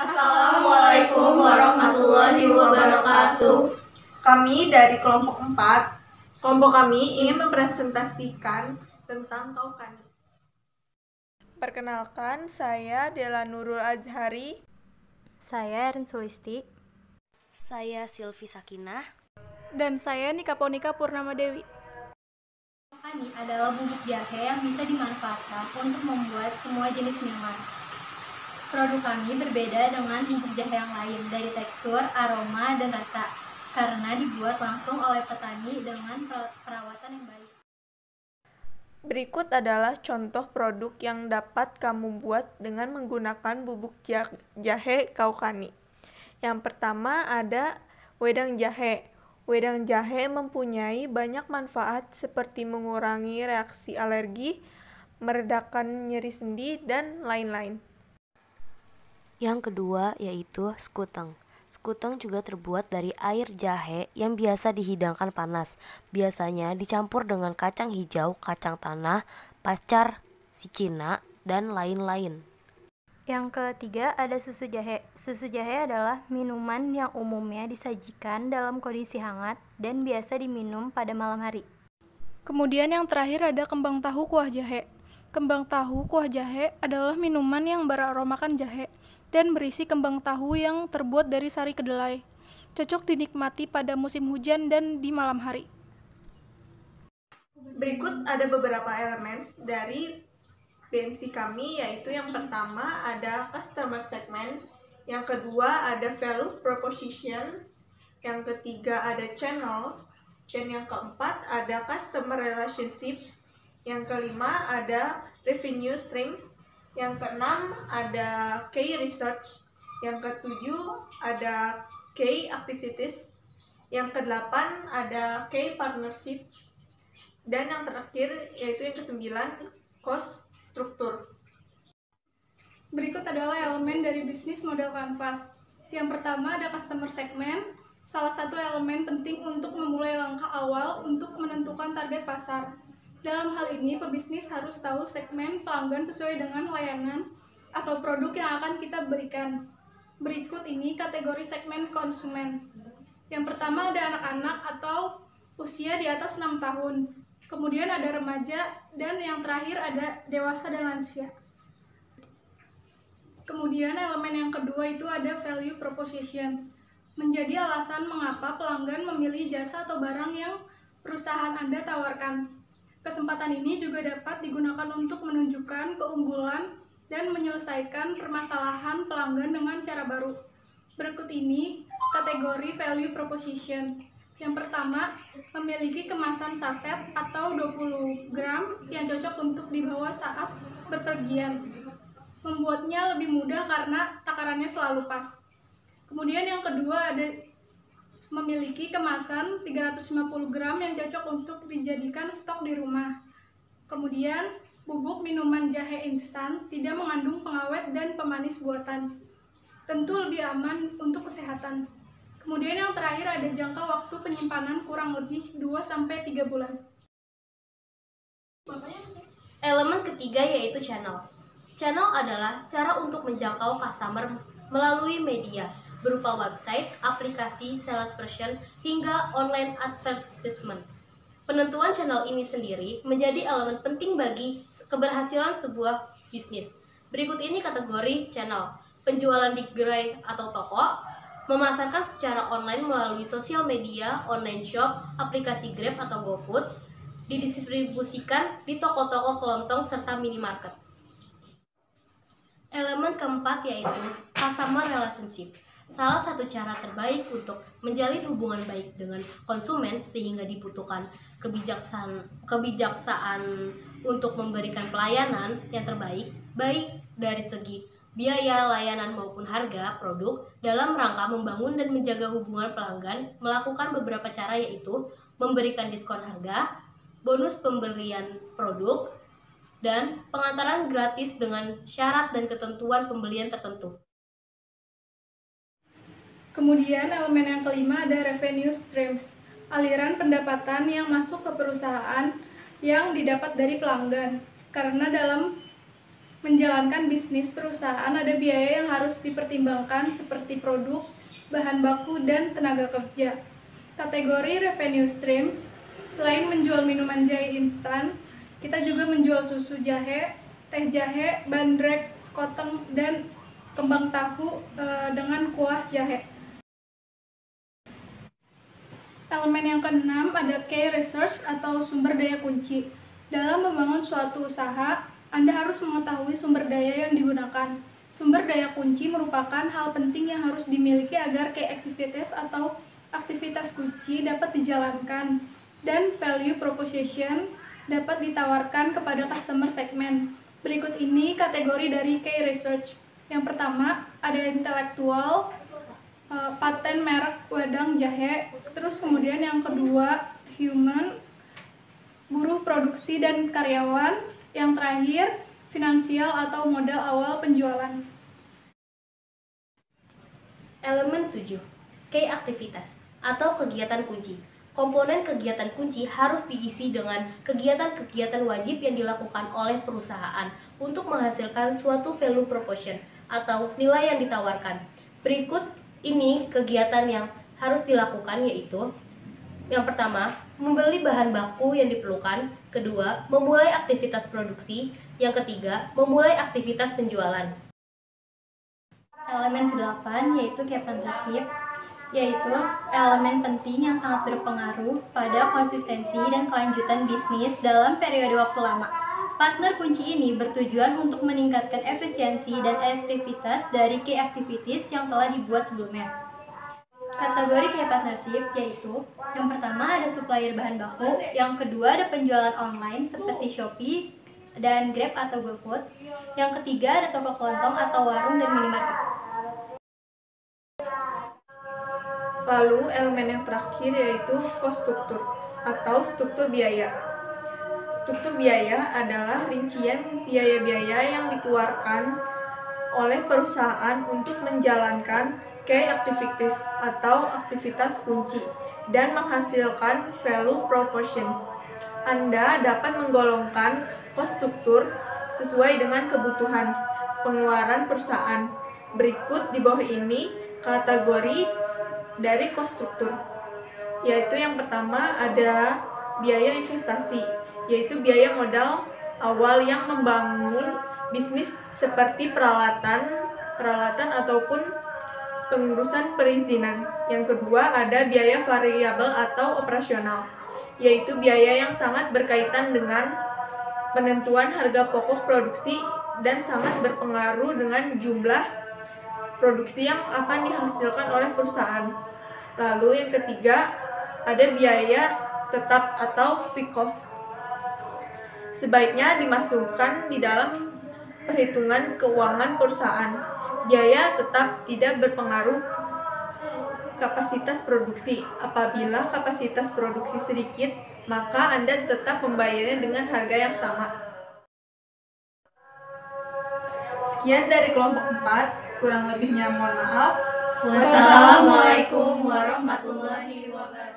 Assalamualaikum warahmatullahi wabarakatuh. Kami dari kelompok 4. Kelompok kami ingin mempresentasikan tentang Kaukani. Perkenalkan, saya Dela Nurul Azhari. Saya Erin Sulisti. Saya Silvi Sakinah. Dan saya Nika Ponika Purnama Dewi. Kaukani adalah bubuk jahe yang bisa dimanfaatkan untuk membuat semua jenis minuman. Produk kami berbeda dengan bubuk jahe yang lain dari tekstur, aroma, dan rasa karena dibuat langsung oleh petani dengan perawatan yang baik. Berikut adalah contoh produk yang dapat kamu buat dengan menggunakan bubuk jahe Kaukani. Yang pertama ada wedang jahe. Wedang jahe mempunyai banyak manfaat seperti mengurangi reaksi alergi, meredakan nyeri sendi, dan lain-lain. Yang kedua yaitu skuteng. Skuteng juga terbuat dari air jahe yang biasa dihidangkan panas. Biasanya dicampur dengan kacang hijau, kacang tanah, pacar si Cina, dan lain-lain. Yang ketiga ada susu jahe. Susu jahe adalah minuman yang umumnya disajikan dalam kondisi hangat dan biasa diminum pada malam hari. Kemudian yang terakhir ada kembang tahu kuah jahe. Kembang tahu kuah jahe adalah minuman yang beraromakan jahe dan berisi kembang tahu yang terbuat dari sari kedelai. Cocok dinikmati pada musim hujan dan di malam hari. Berikut ada beberapa elemen dari BMC kami, yaitu yang pertama ada customer segment, yang kedua ada value proposition, yang ketiga ada channels, dan yang keempat ada customer relationship, yang kelima ada revenue stream, yang keenam ada key research, yang ketujuh ada key activities, yang kedelapan ada key partnership, dan yang terakhir yaitu yang kesembilan cost struktur. Berikut adalah elemen dari bisnis model kanvas. Yang pertama ada customer segment, salah satu elemen penting untuk memulai langkah awal untuk menentukan target pasar. Dalam hal ini, pebisnis harus tahu segmen pelanggan sesuai dengan layanan atau produk yang akan kita berikan. Berikut ini kategori segmen konsumen. Yang pertama ada anak-anak atau usia di atas 6 tahun. Kemudian ada remaja, dan yang terakhir ada dewasa dan lansia. Kemudian elemen yang kedua itu ada value proposition. Menjadi alasan mengapa pelanggan memilih jasa atau barang yang perusahaan Anda tawarkan. Kesempatan ini juga dapat digunakan untuk menunjukkan keunggulan dan menyelesaikan permasalahan pelanggan dengan cara baru. Berikut ini kategori value proposition. Yang pertama, memiliki kemasan saset atau 20 gram yang cocok untuk dibawa saat berpergian. Membuatnya lebih mudah karena takarannya selalu pas. Kemudian yang kedua ada memiliki kemasan 350 gram yang cocok untuk dijadikan stok di rumah. Kemudian, bubuk minuman jahe instan tidak mengandung pengawet dan pemanis buatan. Tentu lebih aman untuk kesehatan. Kemudian yang terakhir ada jangka waktu penyimpanan kurang lebih 2-3 bulan. Elemen ketiga yaitu channel. Channel adalah cara untuk menjangkau customer melalui media, berupa website, aplikasi, salesperson, hingga online advertisement. Penentuan channel ini sendiri menjadi elemen penting bagi keberhasilan sebuah bisnis. Berikut ini kategori channel. Penjualan di gerai atau toko, memasarkan secara online melalui sosial media, online shop, aplikasi Grab atau GoFood, didistribusikan di toko-toko kelontong serta minimarket. Elemen keempat yaitu customer relationship. Salah satu cara terbaik untuk menjalin hubungan baik dengan konsumen sehingga dibutuhkan kebijaksanaan untuk memberikan pelayanan yang terbaik, baik dari segi biaya, layanan maupun harga produk. Dalam rangka membangun dan menjaga hubungan pelanggan, melakukan beberapa cara yaitu memberikan diskon harga, bonus pembelian produk, dan pengantaran gratis dengan syarat dan ketentuan pembelian tertentu. Kemudian elemen yang kelima ada revenue streams, aliran pendapatan yang masuk ke perusahaan yang didapat dari pelanggan. Karena dalam menjalankan bisnis perusahaan ada biaya yang harus dipertimbangkan seperti produk, bahan baku, dan tenaga kerja. Kategori revenue streams, selain menjual minuman jahe instan, kita juga menjual susu jahe, teh jahe, bandrek, sekoteng, dan kembang tahu dengan kuah jahe. Elemen yang keenam ada key resource atau sumber daya kunci. Dalam membangun suatu usaha, Anda harus mengetahui sumber daya yang digunakan. Sumber daya kunci merupakan hal penting yang harus dimiliki agar key activities atau aktivitas kunci dapat dijalankan dan value proposition dapat ditawarkan kepada customer segment. Berikut ini kategori dari key research. Yang pertama ada intelektual, paten merek wedang jahe, terus kemudian yang kedua human, buruh produksi dan karyawan, yang terakhir finansial atau modal awal penjualan. Elemen 7. Key aktivitas atau kegiatan kunci. Komponen kegiatan kunci harus diisi dengan kegiatan-kegiatan wajib yang dilakukan oleh perusahaan untuk menghasilkan suatu value proposition atau nilai yang ditawarkan. Berikut ini kegiatan yang harus dilakukan yaitu: yang pertama, membeli bahan baku yang diperlukan. Kedua, memulai aktivitas produksi. Yang ketiga, memulai aktivitas penjualan. Elemen ke-8 yaitu key partnership, yaitu elemen penting yang sangat berpengaruh pada konsistensi dan kelanjutan bisnis dalam periode waktu lama. Partner kunci ini bertujuan untuk meningkatkan efisiensi dan efektivitas dari key activities yang telah dibuat sebelumnya. Kategori key partnership yaitu: yang pertama ada supplier bahan baku, yang kedua ada penjualan online seperti Shopee dan Grab atau GoFood, yang ketiga ada toko kelontong atau warung dan minimarket. Lalu elemen yang terakhir yaitu cost structure atau struktur biaya. Struktur biaya adalah rincian biaya-biaya yang dikeluarkan oleh perusahaan untuk menjalankan key activities atau aktivitas kunci dan menghasilkan value proposition. Anda dapat menggolongkan cost structure sesuai dengan kebutuhan pengeluaran perusahaan. Berikut di bawah ini kategori dari cost structure, yaitu yang pertama ada biaya investasi, yaitu biaya modal awal yang membangun bisnis seperti peralatan ataupun pengurusan perizinan. Yang kedua ada biaya variabel atau operasional, yaitu biaya yang sangat berkaitan dengan penentuan harga pokok produksi dan sangat berpengaruh dengan jumlah produksi yang akan dihasilkan oleh perusahaan. Lalu yang ketiga ada biaya tetap atau fixed cost. Sebaiknya dimasukkan di dalam perhitungan keuangan perusahaan. Biaya tetap tidak berpengaruh kapasitas produksi. Apabila kapasitas produksi sedikit, maka Anda tetap membayarnya dengan harga yang sama. Sekian dari kelompok 4, kurang lebihnya mohon maaf. Wassalamualaikum warahmatullahi wabarakatuh.